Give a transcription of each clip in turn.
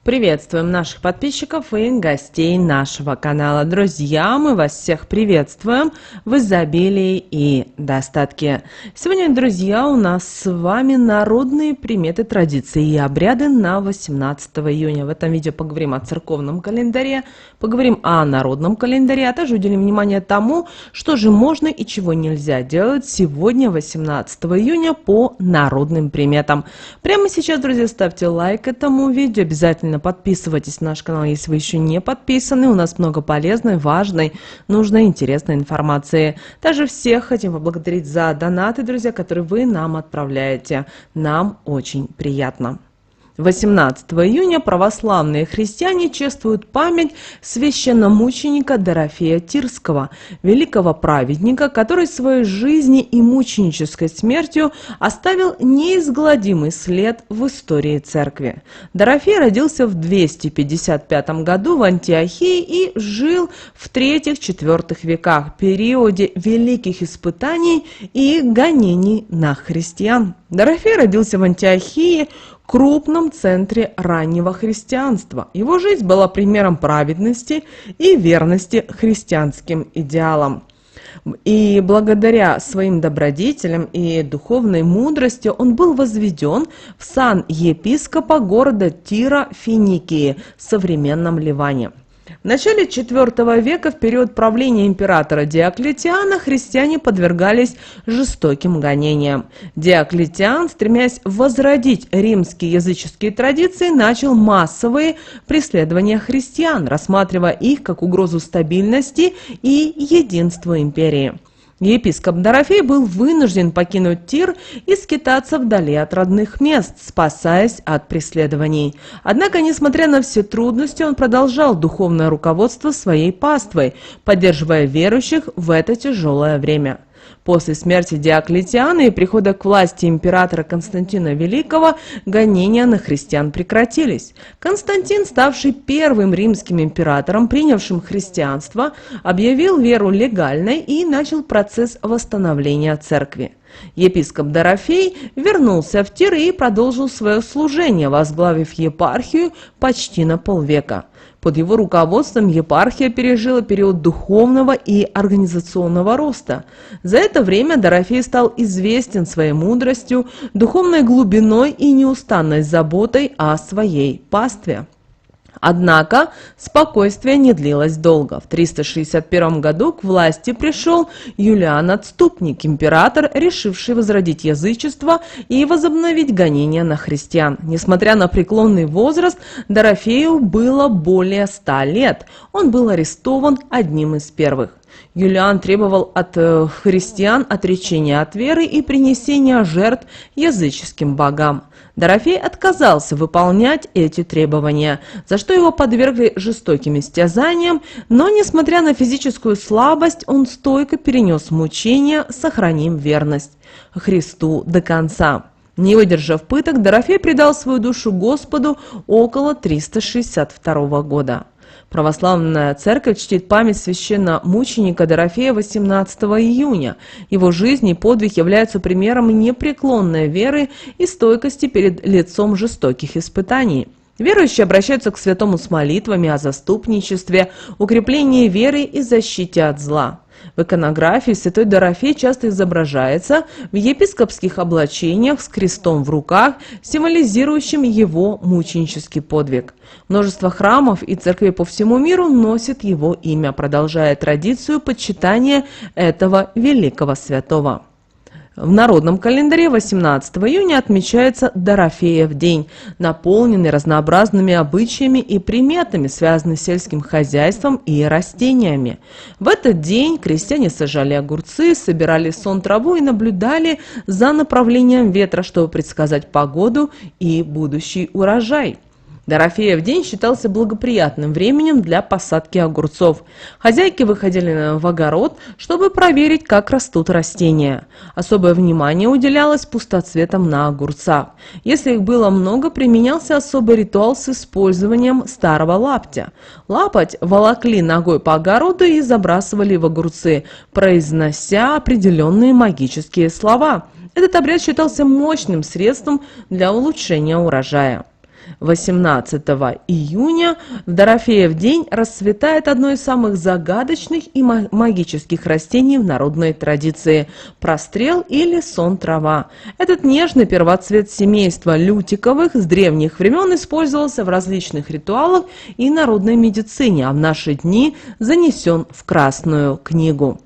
Приветствуем наших подписчиков и гостей нашего канала. Друзья, мы вас всех приветствуем в изобилии и достатке. Сегодня, друзья, у нас с вами народные приметы, традиции и обряды на 18 июня. В этом видео поговорим о церковном календаре, поговорим о народном календаре, а также уделим внимание тому, что же можно и чего нельзя делать сегодня, 18 июня, по народным приметам. Прямо сейчас, друзья, ставьте лайк этому видео, обязательно подписывайтесь на наш канал, если вы еще не подписаны. У нас много полезной, важной, нужной, интересной информации. Также всех хотим поблагодарить за донаты, друзья, которые вы нам отправляете. Нам очень приятно. 18 июня православные христиане чествуют память священномученика Дорофея Тирского, великого праведника, который своей жизнью и мученической смертью оставил неизгладимый след в истории церкви. Дорофей родился в 255 году в Антиохии и жил в III-IV веках, периоде великих испытаний и гонений на христиан. Дорофей родился в Антиохии, крупном центре раннего христианства. Его жизнь была примером праведности и верности христианским идеалам. И благодаря своим добродетелям и духовной мудрости он был возведен в сан епископа города Тира Финикии в современном Ливане. В начале IV века, в период правления императора Диоклетиана, христиане подвергались жестоким гонениям. Диоклетиан, стремясь возродить римские языческие традиции, начал массовые преследования христиан, рассматривая их как угрозу стабильности и единству империи. Епископ Дорофей был вынужден покинуть Тир и скитаться вдали от родных мест, спасаясь от преследований. Однако, несмотря на все трудности, он продолжал духовное руководство своей паствой, поддерживая верующих в это тяжелое время. После смерти Диоклетиана и прихода к власти императора Константина Великого гонения на христиан прекратились. Константин, ставший первым римским императором, принявшим христианство, объявил веру легальной и начал процесс восстановления церкви. Епископ Дорофей вернулся в Тир и продолжил свое служение, возглавив епархию почти на полвека. Под его руководством епархия пережила период духовного и организационного роста. За это время Дорофей стал известен своей мудростью, духовной глубиной и неустанной заботой о своей пастве. Однако спокойствие не длилось долго. В 361 году к власти пришел Юлиан Отступник, император, решивший возродить язычество и возобновить гонения на христиан. Несмотря на преклонный возраст, Дорофею было более 100 лет. Он был арестован одним из первых. Юлиан требовал от христиан отречения от веры и принесения жертв языческим богам. Дорофей отказался выполнять эти требования, за что его подвергли жестоким истязаниям, но, несмотря на физическую слабость, он стойко перенес мучения, сохранив верность Христу до конца. Не выдержав пыток, Дорофей предал свою душу Господу около 362 года. Православная церковь чтит память священномученика Дорофея 18 июня. Его жизнь и подвиг являются примером непреклонной веры и стойкости перед лицом жестоких испытаний. Верующие обращаются к святому с молитвами о заступничестве, укреплении веры и защите от зла. В иконографии святой Дорофей часто изображается в епископских облачениях с крестом в руках, символизирующим его мученический подвиг. Множество храмов и церквей по всему миру носят его имя, продолжая традицию почитания этого великого святого. В народном календаре 18 июня отмечается Дорофеев день, наполненный разнообразными обычаями и приметами, связанными с сельским хозяйством и растениями. В этот день крестьяне сажали огурцы, собирали сон траву и наблюдали за направлением ветра, чтобы предсказать погоду и будущий урожай. Дорофеев день считался благоприятным временем для посадки огурцов. Хозяйки выходили в огород, чтобы проверить, как растут растения. Особое внимание уделялось пустоцветам на огурцах. Если их было много, применялся особый ритуал с использованием старого лаптя. Лапоть волокли ногой по огороду и забрасывали в огурцы, произнося определенные магические слова. Этот обряд считался мощным средством для улучшения урожая. 18 июня в Дорофеев день расцветает одно из самых загадочных и магических растений в народной традиции – прострел или сон-трава. Этот нежный первоцвет семейства лютиковых с древних времен использовался в различных ритуалах и народной медицине, а в наши дни занесен в Красную книгу.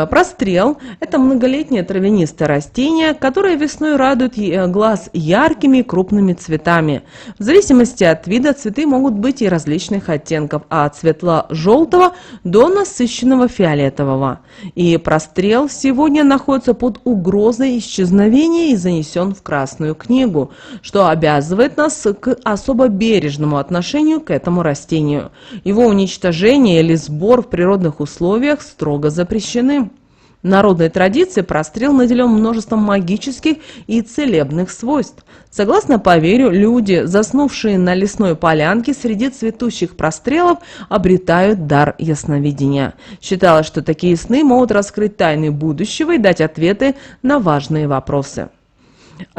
Прострел – это многолетнее травянистое растение, которое весной радует глаз яркими и крупными цветами. В зависимости от вида цветы могут быть и различных оттенков, от светло-желтого до насыщенного фиолетового. И прострел сегодня находится под угрозой исчезновения и занесен в Красную книгу, что обязывает нас к особо бережному отношению к этому растению. Его уничтожение или сбор в природных условиях строго запрещены. В народной традиции прострел наделен множеством магических и целебных свойств. Согласно поверью, люди, заснувшие на лесной полянке среди цветущих прострелов, обретают дар ясновидения. Считалось, что такие сны могут раскрыть тайны будущего и дать ответы на важные вопросы.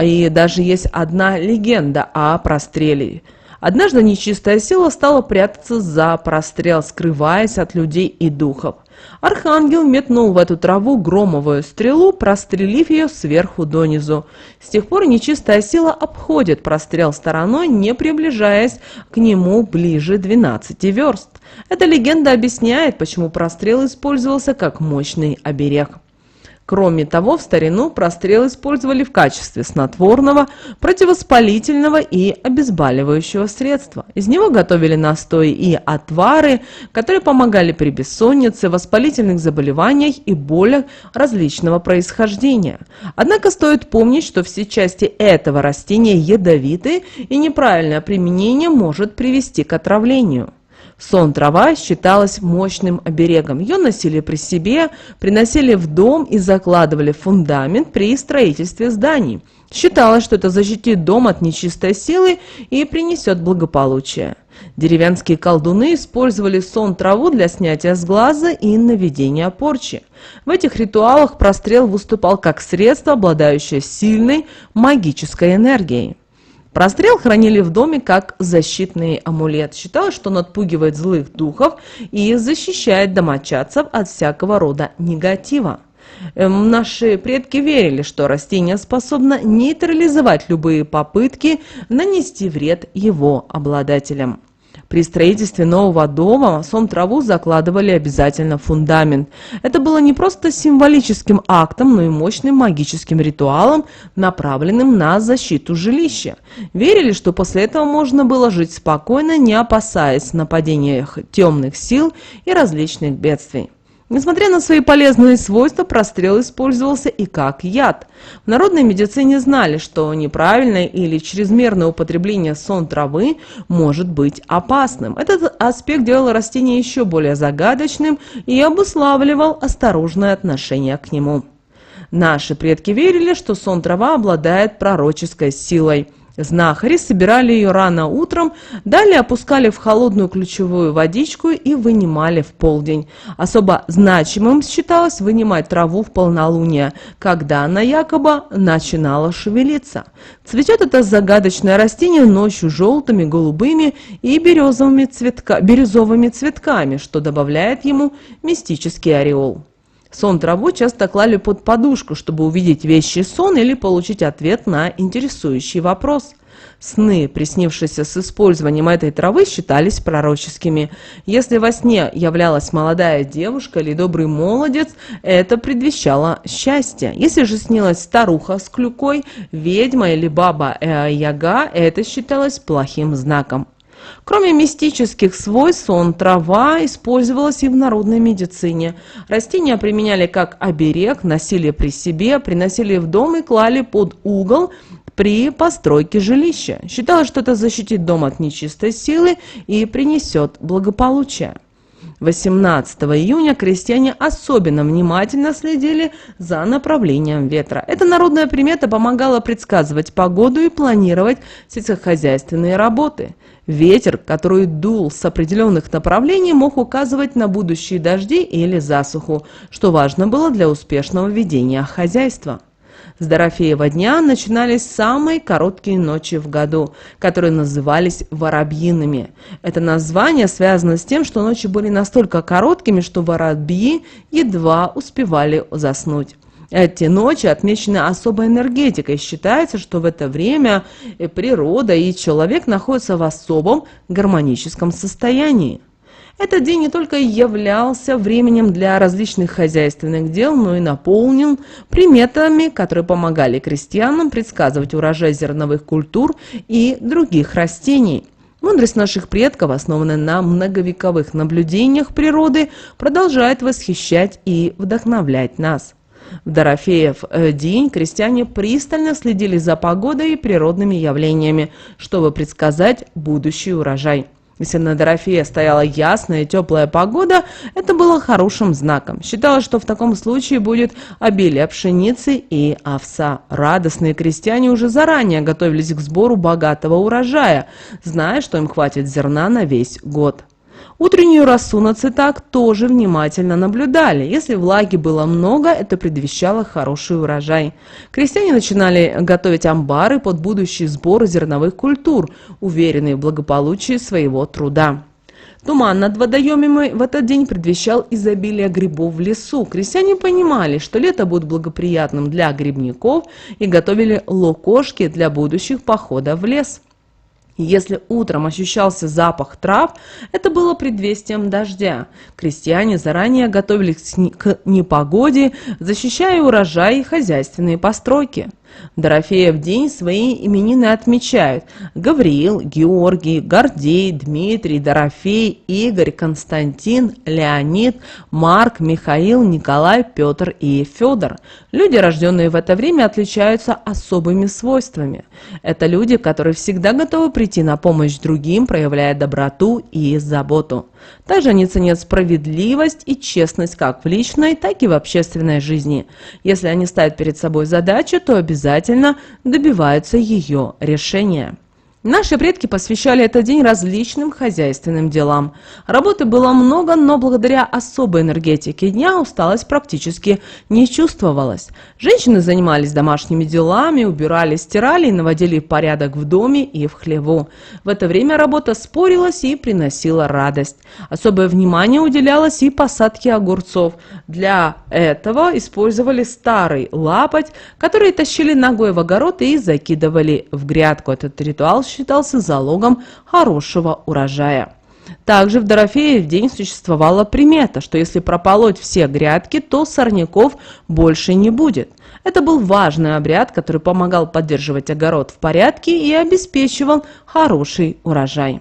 И даже есть одна легенда о простреле. Однажды нечистая сила стала прятаться за прострел, скрываясь от людей и духов. Архангел метнул в эту траву громовую стрелу, прострелив ее сверху донизу. С тех пор нечистая сила обходит прострел стороной, не приближаясь к нему ближе 12 верст. Эта легенда объясняет, почему прострел использовался как мощный оберег. Кроме того, в старину прострел использовали в качестве снотворного, противовоспалительного и обезболивающего средства. Из него готовили настои и отвары, которые помогали при бессоннице, воспалительных заболеваниях и болях различного происхождения. Однако стоит помнить, что все части этого растения ядовиты, и неправильное применение может привести к отравлению. Сон-трава считалась мощным оберегом. Ее носили при себе, приносили в дом и закладывали в фундамент при строительстве зданий. Считалось, что это защитит дом от нечистой силы и принесет благополучие. Деревенские колдуны использовали сон-траву для снятия с глаза и наведения порчи. В этих ритуалах прострел выступал как средство, обладающее сильной магической энергией. Прострел хранили в доме как защитный амулет. Считалось, что он отпугивает злых духов и защищает домочадцев от всякого рода негатива. Наши предки верили, что растение способно нейтрализовать любые попытки нанести вред его обладателям. При строительстве нового дома сон-траву закладывали обязательно в фундамент. Это было не просто символическим актом, но и мощным магическим ритуалом, направленным на защиту жилища. Верили, что после этого можно было жить спокойно, не опасаясь нападения темных сил и различных бедствий. Несмотря на свои полезные свойства, прострел использовался и как яд. В народной медицине знали, что неправильное или чрезмерное употребление сон-травы может быть опасным. Этот аспект делал растение еще более загадочным и обуславливал осторожное отношение к нему. Наши предки верили, что сон-трава обладает пророческой силой. Знахари собирали ее рано утром, далее опускали в холодную ключевую водичку и вынимали в полдень. Особо значимым считалось вынимать траву в полнолуние, когда она якобы начинала шевелиться. Цветет это загадочное растение ночью желтыми, голубыми и бирюзовыми цветками, что добавляет ему мистический ореол. Сон-траву часто клали под подушку, чтобы увидеть вещий сон или получить ответ на интересующий вопрос. Сны, приснившиеся с использованием этой травы, считались пророческими. Если во сне являлась молодая девушка или добрый молодец, это предвещало счастье. Если же снилась старуха с клюкой, ведьма или баба-яга, это считалось плохим знаком. Кроме мистических свойств, сон-трава использовалась и в народной медицине. Растения применяли как оберег, носили при себе, приносили в дом и клали под угол при постройке жилища. Считалось, что это защитит дом от нечистой силы и принесет благополучие. 18 июня крестьяне особенно внимательно следили за направлением ветра. Эта народная примета помогала предсказывать погоду и планировать сельскохозяйственные работы. Ветер, который дул с определенных направлений, мог указывать на будущие дожди или засуху, что важно было для успешного ведения хозяйства. С Дорофеева дня начинались самые короткие ночи в году, которые назывались воробьиными. Это название связано с тем, что ночи были настолько короткими, что воробьи едва успевали заснуть. Эти ночи отмечены особой энергетикой. Считается, что в это время природа и человек находятся в особом гармоническом состоянии. Этот день не только являлся временем для различных хозяйственных дел, но и наполнен приметами, которые помогали крестьянам предсказывать урожай зерновых культур и других растений. Мудрость наших предков, основанная на многовековых наблюдениях природы, продолжает восхищать и вдохновлять нас. В Дорофеев день крестьяне пристально следили за погодой и природными явлениями, чтобы предсказать будущий урожай. Если на Дорофея стояла ясная и теплая погода, это было хорошим знаком. Считалось, что в таком случае будет обилие пшеницы и овса. Радостные крестьяне уже заранее готовились к сбору богатого урожая, зная, что им хватит зерна на весь год. Утреннюю росу на цветах тоже внимательно наблюдали. Если влаги было много, это предвещало хороший урожай. Крестьяне начинали готовить амбары под будущий сбор зерновых культур, уверенные в благополучии своего труда. Туман над водоемами в этот день предвещал изобилие грибов в лесу. Крестьяне понимали, что лето будет благоприятным для грибников и готовили лукошки для будущих походов в лес. Если утром ощущался запах трав, это было предвестием дождя. Крестьяне заранее готовились к непогоде, защищая урожай и хозяйственные постройки. Дорофеев день свои именины отмечают: Гавриил, Георгий, Гордей, Дмитрий, Дорофей, Игорь, Константин, Леонид, Марк, Михаил, Николай, Петр и Федор. Люди, рожденные в это время, отличаются особыми свойствами. Это люди, которые всегда готовы прийти на помощь другим, проявляя доброту и заботу. Также они ценят справедливость и честность как в личной, так и в общественной жизни. Если они ставят перед собой задачу, то обязательно добиваются ее решения. Наши предки посвящали этот день различным хозяйственным делам. Работы было много, но благодаря особой энергетике дня усталость практически не чувствовалась. Женщины занимались домашними делами, убирали, стирали и наводили порядок в доме и в хлеву. В это время работа спорилась и приносила радость. Особое внимание уделялось и посадке огурцов. Для этого использовали старый лапоть, который тащили ногой в огород и закидывали в грядку. Этот ритуал считался залогом хорошего урожая. Также в Дорофеев день существовала примета, что если прополоть все грядки, то сорняков больше не будет. Это был важный обряд, который помогал поддерживать огород в порядке и обеспечивал хороший урожай.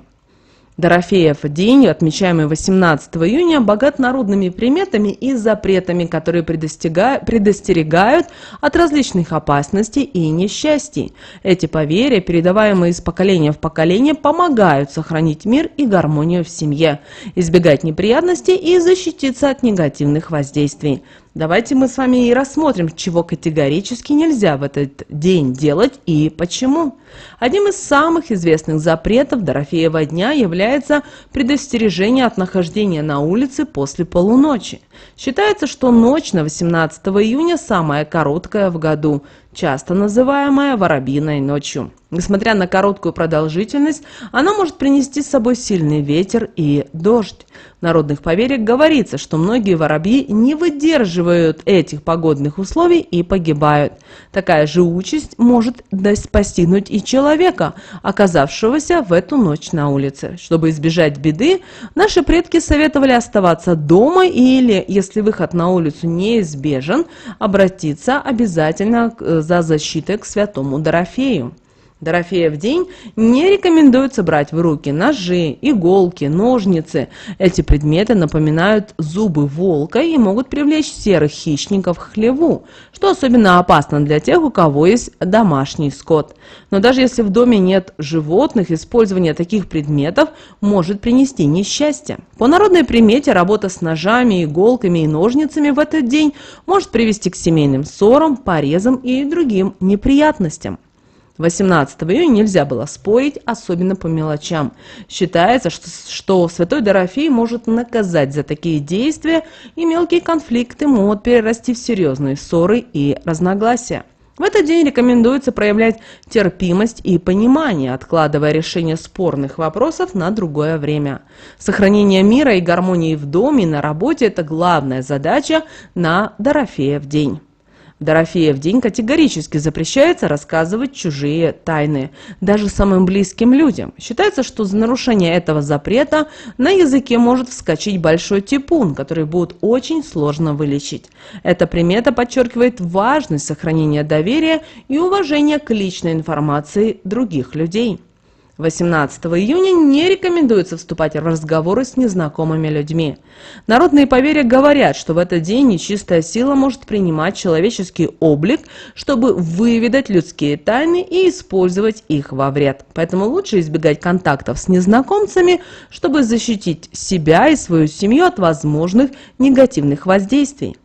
Дорофеев день, отмечаемый 18 июня, богат народными приметами и запретами, которые предостерегают от различных опасностей и несчастий. Эти поверья, передаваемые из поколения в поколение, помогают сохранить мир и гармонию в семье, избегать неприятностей и защититься от негативных воздействий. Давайте мы с вами и рассмотрим, чего категорически нельзя в этот день делать и почему. Одним из самых известных запретов Дорофеева дня является предостережение от нахождения на улице после полуночи. Считается, что ночь на 18 июня самая короткая в году, часто называемая воробьиной ночью. Несмотря на короткую продолжительность, она может принести с собой сильный ветер и дождь. В народных поверьях говорится, что многие воробьи не выдерживают этих погодных условий и погибают. Такая же участь может постигнуть и человека, оказавшегося в эту ночь на улице. Чтобы избежать беды, наши предки советовали оставаться дома или, если выход на улицу неизбежен, обратиться обязательно за защитой к святому Дорофею. Дорофеев день не рекомендуется брать в руки ножи, иголки, ножницы. Эти предметы напоминают зубы волка и могут привлечь серых хищников в хлеву, что особенно опасно для тех, у кого есть домашний скот. Но даже если в доме нет животных, использование таких предметов может принести несчастье. По народной примете, работа с ножами, иголками и ножницами в этот день может привести к семейным ссорам, порезам и другим неприятностям. 18 июня нельзя было спорить, особенно по мелочам. Считается, что святой Дорофей может наказать за такие действия, и мелкие конфликты могут перерасти в серьезные ссоры и разногласия. В этот день рекомендуется проявлять терпимость и понимание, откладывая решение спорных вопросов на другое время. Сохранение мира и гармонии в доме и на работе – это главная задача на Дорофеев день. В Дорофеев день категорически запрещается рассказывать чужие тайны, даже самым близким людям. Считается, что за нарушение этого запрета на языке может вскочить большой типун, который будет очень сложно вылечить. Эта примета подчеркивает важность сохранения доверия и уважения к личной информации других людей. 18 июня не рекомендуется вступать в разговоры с незнакомыми людьми. Народные поверья говорят, что в этот день нечистая сила может принимать человеческий облик, чтобы выведать людские тайны и использовать их во вред. Поэтому лучше избегать контактов с незнакомцами, чтобы защитить себя и свою семью от возможных негативных воздействий.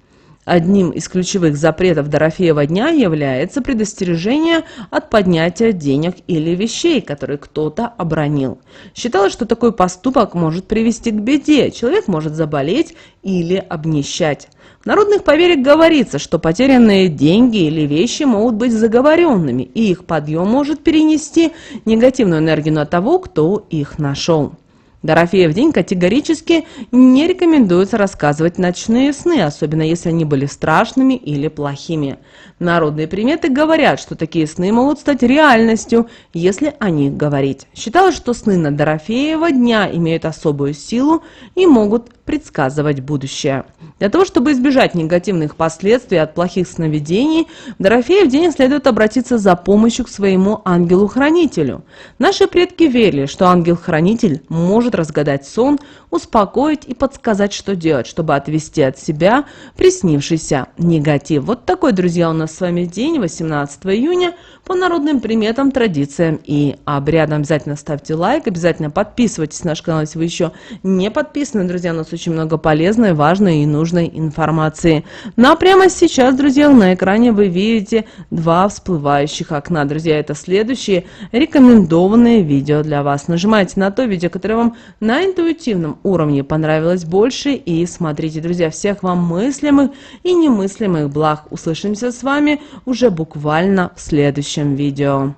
Одним из ключевых запретов Дорофеева дня является предостережение от поднятия денег или вещей, которые кто-то обронил. Считалось, что такой поступок может привести к беде, человек может заболеть или обнищать. В народных поверьях говорится, что потерянные деньги или вещи могут быть заговоренными, и их подъем может перенести негативную энергию на того, кто их нашел. Дорофеев день категорически не рекомендуется рассказывать ночные сны, особенно если они были страшными или плохими. Народные приметы говорят, что такие сны могут стать реальностью, если о них говорить. Считалось, что сны на Дорофеева дня имеют особую силу и могут предсказывать будущее. Для того, чтобы избежать негативных последствий от плохих сновидений, в Дорофеев день следует обратиться за помощью к своему ангелу-хранителю. Наши предки верили, что ангел-хранитель может разгадать сон, успокоить и подсказать, что делать, чтобы отвести от себя приснившийся негатив. Вот такой, друзья, у нас с вами день, 18 июня, по народным приметам, традициям и обрядам. Обязательно ставьте лайк, обязательно подписывайтесь на наш канал, если вы еще не подписаны. Друзья, у нас очень много полезной, важной и нужной информации. Ну а прямо сейчас, друзья, на экране вы видите два всплывающих окна. Друзья, это следующие рекомендованные видео для вас. Нажимайте на то видео, которое вам на интуитивном уровне понравилось больше, и смотрите, друзья. Всех вам мыслимых и немыслимых благ. Услышимся с вами уже буквально в следующем видео.